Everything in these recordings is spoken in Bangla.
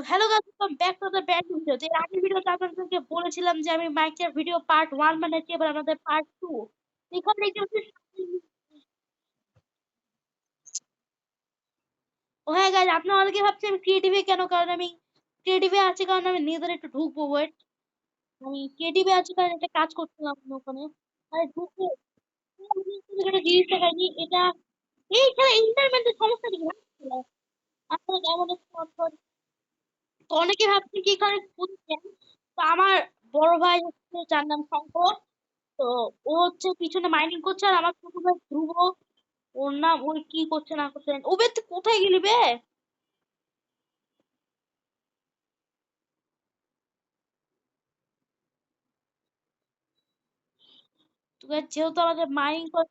Hello guys, welcome back to the brand video. এর আগের ভিডিওতে আপনাদেরকে বলেছিলাম যে আমি মাইনক্রাফট ভিডিও পার্ট 1 বানাচ্ছি, এবার আমাদের পার্ট 2। এখানে দেখতে পাচ্ছি। ও হ্যাঁ গাইস, আপনারা অনেকে ভাবছেন আমি ক্রিয়েটিভে কেন, কারণ আমি ক্রিয়েটিভে আছি, কারণ আমি নিজের একটু ঢুকবো। ওয়েট, আমি ক্রিয়েটিভে আছি কারণ একটা কাজ করছিলাম ওখানে। আর ঢুকবো, একটা জিনিস দেখাইনি এটা। এইখানে ইন্টারনেটের সমস্যা কি আপনারা কেমন আছেন? তো অনেকে ভাবছে কি এখানে খুঁজছেন। তো আমার বড় ভাই হচ্ছে, যার নাম শঙ্কর। তো ও হচ্ছে পিছনে মাইনিং করছে, আর আমার ছোট ভাই ধ্রুব, ওর নাম, ওই কি করছে না করছে। ও বে, তুই কোথায় গেলি বে? তোকে যেহেতু আমাদের মাইনিং করে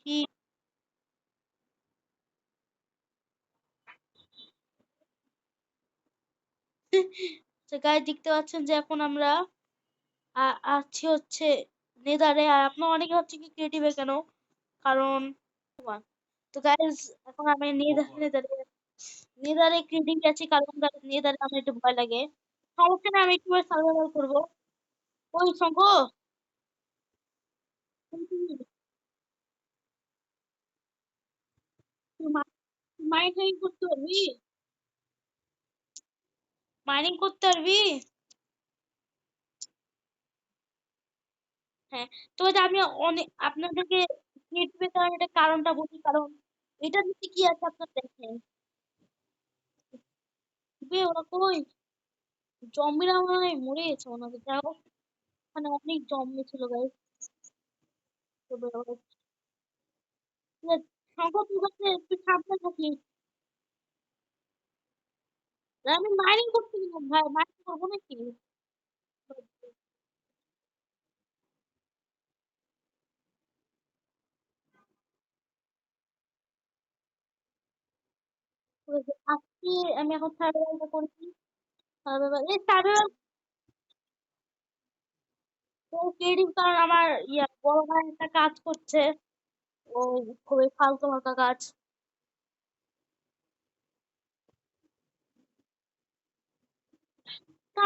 কি। তো গাইস দেখতে পাচ্ছেন যে এখন আমরা আছি হচ্ছে নেদারে। আর আপনার অনেকে ভাবছে কি ক্রিয়েটিভে কেন, কারণ তো গাইস এখন আমি নেদারে নেদারে ক্রিয়েটিভ আছি, কারণ নেদারে আমার একটু ভয় লাগে। সমস্যা না, আমি একটু সার্ভাইভাল করবো। ওই শঙ্খ, মাইনিং করতে পারবি? মাইনিং করতে পারবি? হ্যাঁ। তো এটা আমি অনেক আপনাদেরকে নেটিভে করার একটা কারণটা বলি, কারণ এটা নিচে কি আছে আপনার দেখেন। বে, ওরা কই? জম্বিরা মনে হয় মরে গেছে ওনাদের, যাই হোক। মানে অনেক জম্বি ছিল গাইস। সংখ্যা তুই কাছে একটু সাবধানে থাকিস। আমি মাইনিং করতে গেলাম ভাই, মাইনিং করবো নাকি? ঠিক আছে, আজকে আমি এখন সার্ভাইভালটা করছি। সার্ভাইভাল, এই সার্ভাইভাল ক্রিয়েটিভ, কারণ আমার বড় ভাই একটা কাজ করছে। ও খুবই ফালতু মার্কা কাজ। তা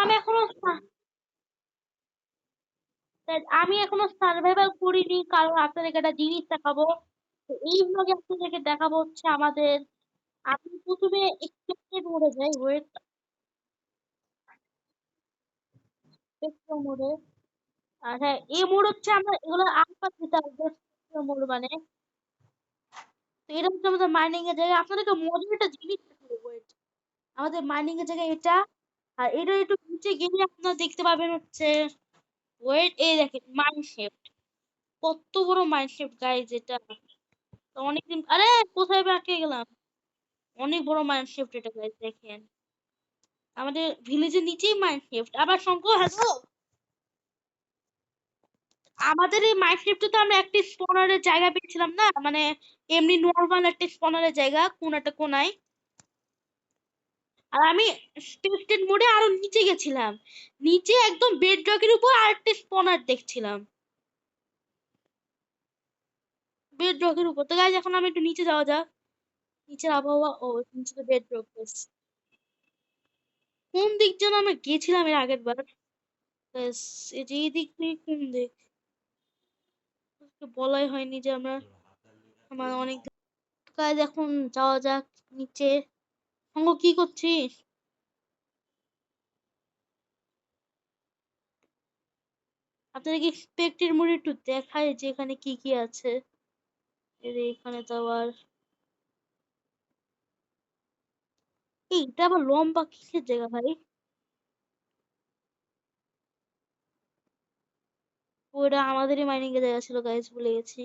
আমি এখনো সার্ভাইভাল করিনি, কারণ আপনাদেরকে একটা জিনিস দেখাবো। তো এই ব্লগে আপনাদেরকে দেখাবো হচ্ছে আমাদের, আপনি প্রথমে এক্সপেক্টেড মোডে যাই। ওয়েট, স্পেক্ট্রাম মোডে। আর হ্যাঁ, এই মোড হচ্ছে আমরা এগুলো আনপাস দিতে হবে। মোড মানে, তো এটা হচ্ছে আমাদের মাইনিং এর জায়গা। আপনাদেরকে মজার একটা জিনিস দেখাবো। ওয়েট, আমাদের মাইনিং এর জায়গা এটা। আর এটা একটু নিচে গেলে আপনারা দেখতে পাবেন হচ্ছে, ওয়েট, এই দেখেন মাইন শেফট। কত বড় মাইন শেফট গাইজ এটা। তো অনেকদিন, আরে কোথায় বাঁকে গেলাম। অনেক বড় মাইন শেফট এটা গাইজ, দেখেন আমাদের ভিলেজের নিচেই মাইন শেফট। আবার শঙ্কর, হ্যালো। আমাদের এই মাইন শেফটে তো আমরা একটা স্পনারের জায়গা পেয়েছিলাম না, মানে এমনি নর্মাল একটা স্পনারের জায়গা কোন একটা কোনায়। আর আমি স্পেক্টেড মোডে আরো নিচে গেছিলাম, নিচে একদম বেড রকের উপর আরেকটা স্পনার দেখছিলাম। বেড রকের উপর। তো গাইজ এখন আমি একটু নিচে যাওয়া যাক। নিচের আবহাওয়া, ও নিচে তো বেড রক। কোন দিক যেন আমরা গেছিলাম এর আগের বার। ব্যাস, এই যে এই দিক দিয়ে কোন দিক তো বলাই হয়নি যে আমরা, আমার অনেক কাজ। এখন যাওয়া যাক নিচে। সঙ্গ কি করছিস? আপনাদের কি এক্সপেক্টেড মোড একটু দেখায় যে এখানে কি কি আছে। এর এখানে তো আবার, এইটা আবার লম্বা কিসের জায়গা ভাই? ওটা আমাদেরই মাইনিং এর জায়গা ছিল গাইজ, ভুলে গেছি।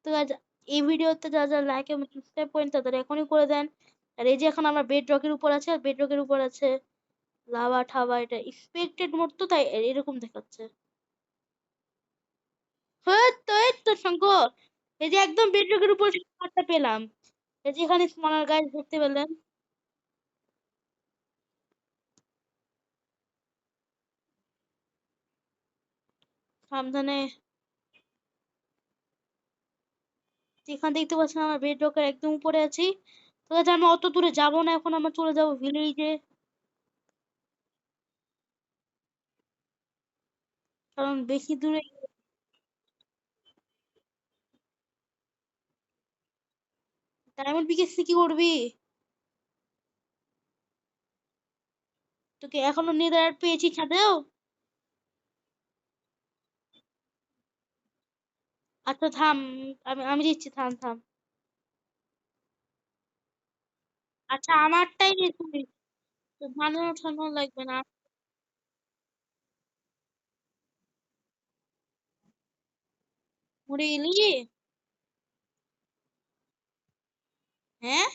তো guys, এই ভিডিওতে যা যা লাইক এবং সাবস্ক্রাইব করেন তাদের এখনই করে দেন। আর এই যে এখন আমরা বেড রকের উপর আছে, আর বেড রকের উপর আছে লাভা ঠাবা। এটা এক্সপেক্টেড মোড, তো তাই এরকম দেখাচ্ছে। হ্যাঁ, তো এই তো শঙ্কর, এই যে একদম বেড রকের উপর স্পটটা পেলাম। এই যে এখানে স্মলার গাছ দেখতে পেলেন। সাবধানে। এখান দেখতে পাচ্ছেন আমার বেড রকের একদম উপরে আছি। তো guys, আমি অত দূরে যাবো না, এখন আমরা চলে যাবো ভিলেজে, কারণ বেশি দূরে। ডায়মন্ড পিকেক্স কি করবি? তোকে এখনো নেদার পেয়েছি ছাদেও। আচ্ছা থাম, আমি আমি দিচ্ছি, থাম থাম। আচ্ছা আমারটাই নে তুই, তো বানানো ঠানো লাগবে না। মরে গেলি? হ্যাঁ,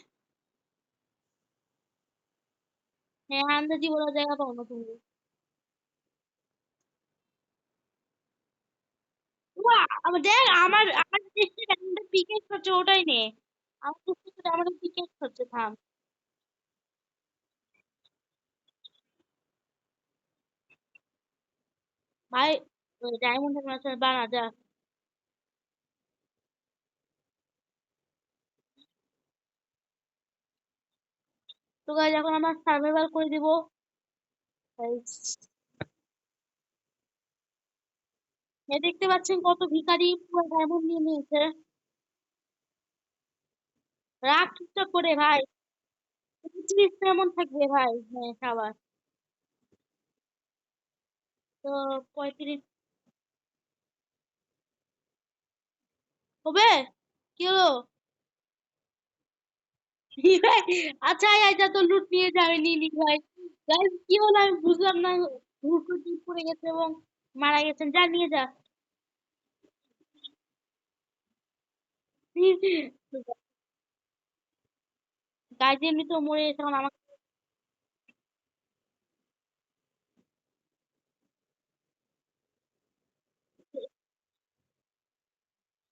হ্যাঁ আন্দাজি বলা জায়গা পাও না তুমি। উয়া, আবার দেখ আমার আমার চেষ্টা ডায়মন্ড পিকেক্স হচ্ছে, ওটাই নে। আমার চেষ্টা ডায়মন্ড পিকেক্স হচ্ছে, থাম। ভাই ডায়মন্ডের মাছ বানা যা। তো গাইজ এখন আমরা সার্ভাইভাল করে দিব। Guys, এ দেখতে পাচ্ছেন কত ভিখারি পুরো ডায়মন্ড নিয়ে নিয়েছে। রাগ চুপচাপ করে ভাই, ৩০ কেমন থাকবে ভাই, হ্যাঁ খাবার। তো ৩৫ হবে, কি হলো? আচ্ছা আচ্ছা, তো লুট নিয়ে যাবে, নিয়ে নি ভাই। গাইজ কি হলো আমি বুঝলাম না, হুট করে টিপ পড়ে গেছে এবং মারা গেছেন, যা নিয়ে যা। গাইজ এমনি তো মরে গেছে, এখন আমাকে।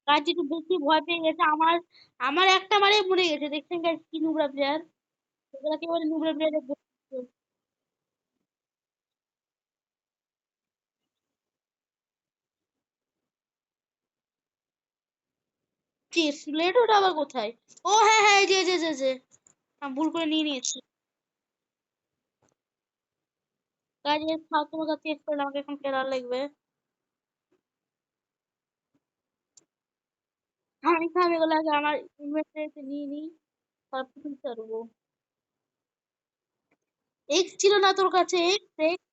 গাইজ একটু বেশি ভয় পেয়ে গেছে আমার, আমার একটা মারে মরে গেছে, দেখছেন গাইজ কি নোংরা প্লেয়ার। এগুলা কেবল নোংরা প্লেয়ারের। চেস্ট প্লেট ওটা আবার কোথায়? ও হ্যাঁ হ্যাঁ, এই যে যে যে যে আমি ভুল করে নিয়ে নিয়েছি। কাজে থাক, তোমার কাছে চেস্ট করলে আমাকে এখন কেনার লাগবে। আমি থাম, এগুলো আগে আমার ইনভেন্টরিতে নিয়ে নিই, তারপর তুলতে পারবো। এক্স ছিল না তোর কাছে? এক্স এক্স,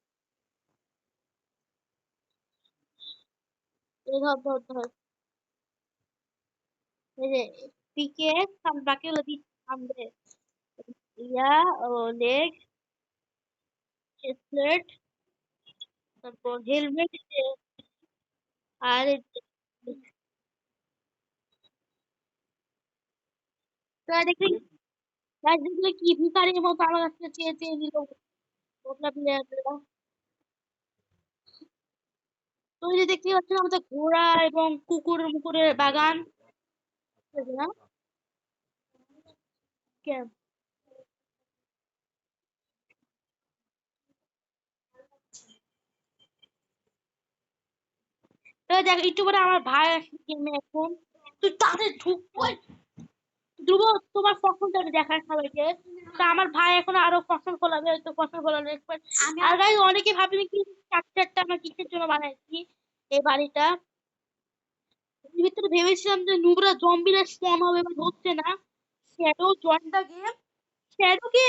এই ধর ধর ধর, এই যে পিকে এক্স, আমি বাকিগুলো দিচ্ছি সামনে। ইয়া, ও লেগ, চেস্ট প্লেট, তারপর হেলমেট, আর এই যে- তো দেখি গাছ দেখলে কি ভিখারির মতো আমার কাছে চেয়ে চেয়ে নিল ওগুলা প্লেয়াররা। তুমি যে দেখতে পাচ্ছ না আমাদের ঘোড়া এবং কুকুর মুকুরের বাগান, বুঝলে না? কেন? তো দেখ একটু পরে আমার ভাই আসবে গেমে এখন, তুই তাড়াতাড়ি ঢুক ওই। ধ্রুব, তোমার ফসলটা আমি দেখার সবাইকে। তা আমার ভাই এখন আরো ফসল ফলাবে, তো ফসল ফলানোর expert। আর গাইস অনেকে ভাববে কি স্ট্রাকচারটা আমরা কিসের জন্য বানাইছি এই বাড়িটা। এর ভিতরে ভেবেছিলাম যে নুবরা জম্বিরা স্পন হবে, বাট হচ্ছে না। Shadow join the game. Shadow কে?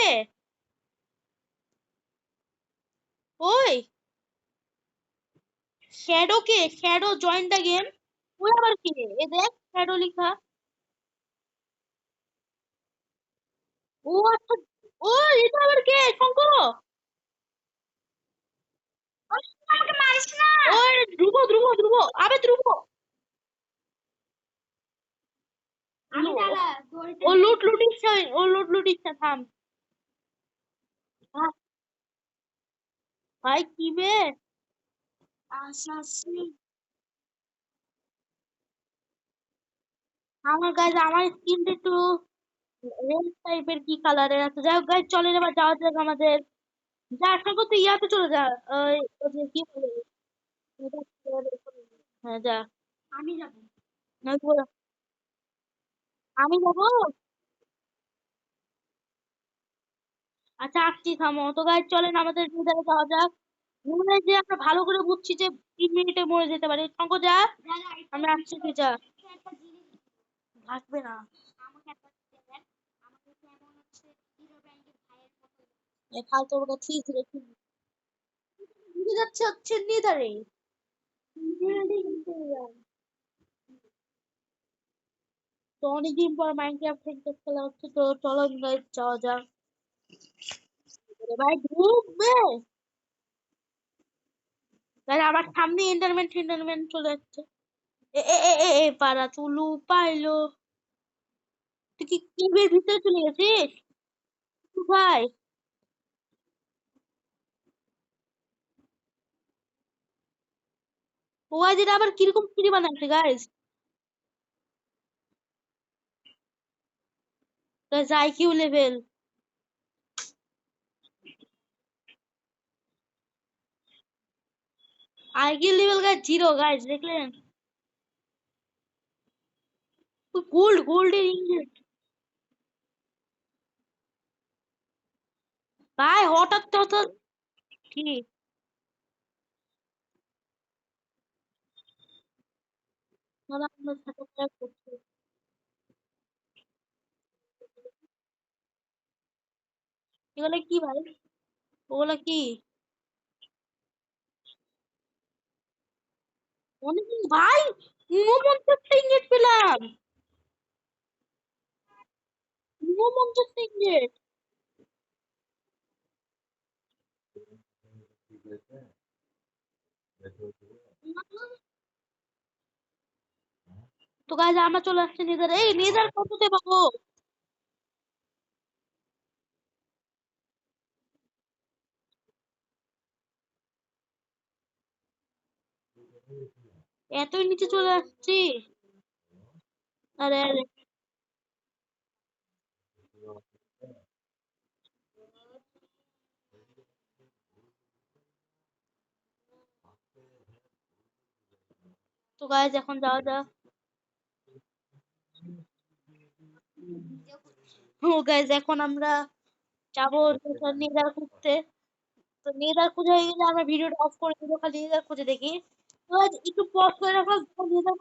ওই শ্যাডো কে? Shadow join the game? ওই আবার কে? এ দেখ শ্যাডো লিখা। ও আচ্ছা, ও এটা আবার কে? শঙ্কর? ওই, আমাকে মারিস না। ওই ধ্রুব ধ্রুব ধ্রুব, আবে ধ্রুব। আমি দাঁড়া, ও লুট লুটিস, ও লুট লুটিস না, থাম। আহ, ভাই কি বে? আসাসি, আমার গাইজ আমার স্কিনটা একটু রেড টাইপের কি কালারের আছে। যাই হোক গাইজ, চলেন এবার যাওয়া যাক আমাদের, যা আশা করতে ইয়াতে চলে যা। ওই ওই যে কি বলে, হ্যাঁ যা। আমি যাবো। না আমি যাবো। আচ্ছা আসছি, থামো তো গাইজ, চলেন আমাদের নিদারে যাওয়া যাক। মনে হয় যে আমরা ভালো করে বুঝছি যে 3 মিনিটে মরে যেতে পারি। শঙ্কর যা, আমি আসছি, তুই যা। থাকবে না। এ ফালতু কথা ঠিক রেখে ঘুরে যাচ্ছে হচ্ছে নিদারে। তো অনেকদিন পর মাইনক্রাফট থেকে খেলা হচ্ছে, তো চলো গাইজ যাওয়া যাক। এ ভাই ঢুকবে। তাহলে আমার সামনে এন্টারমেন্ট চলে যাচ্ছে। এ এ এ এ এ, পাড়া তুলু পাইলো। তুই কি কেভের ভিতরে চলে গেছিস ভাই? ও আজ এটা আবার কিরকম সিঁড়ি বানাচ্ছে guys? Guys IQ level, IQ level guys 0 guys, দেখলেন? গোল্ডের ইনগেট। ভাই হঠাৎ হঠাৎ কি? মানে আপনার সাথে দেখা করছে। এগুলা কি ভাই? ওগুলা কি? অনেকদিন ভাই, 49টা ইনগেট পেলাম। 49টা ইনগেট। তো গাইস আমরা চলে আসছি নেদার। এই নেদার কততে পাবো? এতই নিচে চলে আসছি। আরে আরে। তো গাইস এখন যাওয়া যাক। ও গাইস এখন আমরা যাবো নেদার খুঁজতে। তো নেদার খুঁজে হয়ে গেলে আমরা ভিডিওটা অফ করে দেবো, খালি নেদার খুঁজে দেখি। তো guys, একটু পজ করে রাখলাম, যখন নেদার